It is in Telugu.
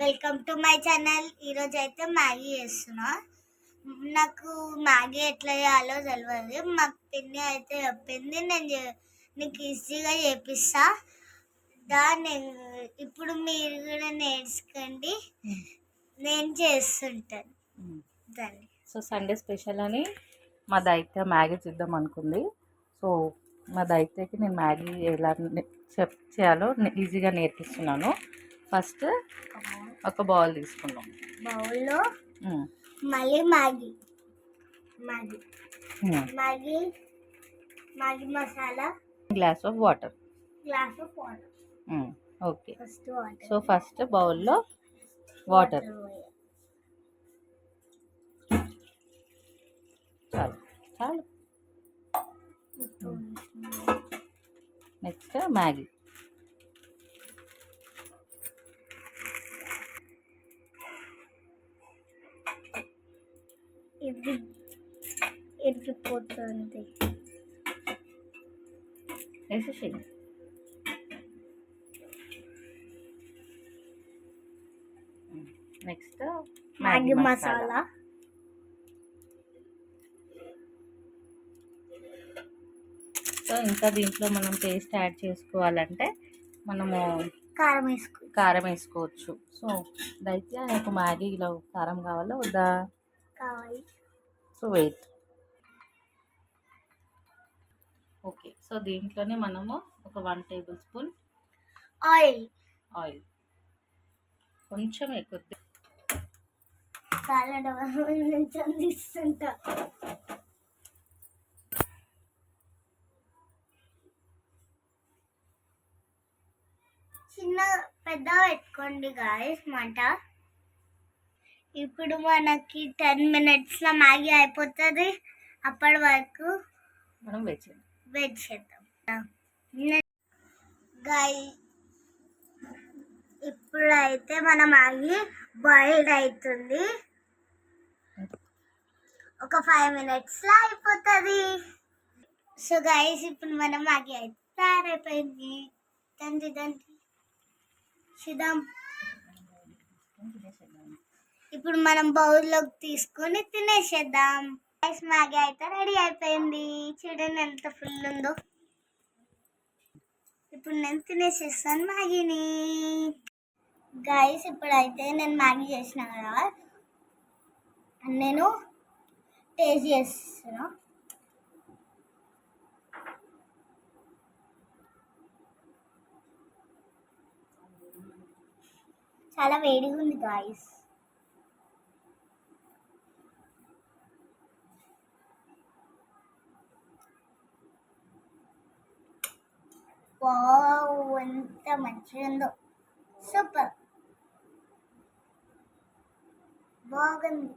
Welcome to my channel. ఈరోజు అయితే మ్యాగీ చేస్తున్నా. నాకు మ్యాగీ ఎట్లా చేయాలో తెలియదు. మా పిన్ని అయితే చెప్పింది, నీకు ఈజీగా చేపిస్తా ఇప్పుడు మీరు కూడా నేర్చుకోండి. నేను చేస్తుంటాను దాన్ని. సో సండే స్పెషల్ అని మా దైత్య మ్యాగీ చేద్దాం అనుకుంది. సో మా దైత్యకి నేను మ్యాగీ ఎలా చేయాలో ఈజీగా నేర్పిస్తున్నాను. ఫస్ట్ ఒక బౌల్ తీసుకున్నాం. బౌల్లో మళ్ళీ Maggi masala, glass of water. Okay. So first బౌల్లో వాటర్. చాలు. Next Maggi. ఇది ఎరిగిపోతుంది. వేసేసి నెక్స్ట్ మ్యాగీ మసాలా. సో ఇంకా దీంట్లో మనం టేస్ట్ యాడ్ చేసుకోవాలంటే మనము కారం వేసుకోవచ్చు. సో దైత్య నాకు మ్యాగీలో కారం కావాలా వద్దా? కావాలి. So wait. ఓకే. సో దీంట్లోనే మనము ఒక 1 టేబుల్ స్పూన్ ఆయిల్ కొంచెం ఎక్కువ తీస్తుంటా. చిన్న పెద్ద పెట్టుకోండి గాయస్ మాట. ఇప్పుడు మనకి 10 minutesలో మ్యాగీ అయిపోతుంది. అప్పటి వరకు మనం వెయిట్ చేద్దాం. ఇప్పుడైతే మన మ్యాగీ బాయిల్డ్ అవుతుంది. ఒక 5 minutesలో అయిపోతుంది. సో గైస్ ఇప్పుడు మన మ్యాగీ అయితే తయారైపోయింది. చూద్దాం. ఇప్పుడు మనం బౌల్లోకి తీసుకొని తినేసేద్దాం. గైస్ మ్యాగీ అయితే రెడీ అయిపోయింది. చూడండి ఎంత ఫుల్ ఉందో. ఇప్పుడు నేను తినేసేస్తాను మ్యాగీని. గైస్ ఇప్పుడైతే నేను మ్యాగీ చేసిన కదా, నేను టేస్ట్ చేస్తున్నా. చాలా వేడిగా ఉంది గాయస్. వావ్ ఎంత మంచిగా ఉందో. సూపర్ బాగుంది.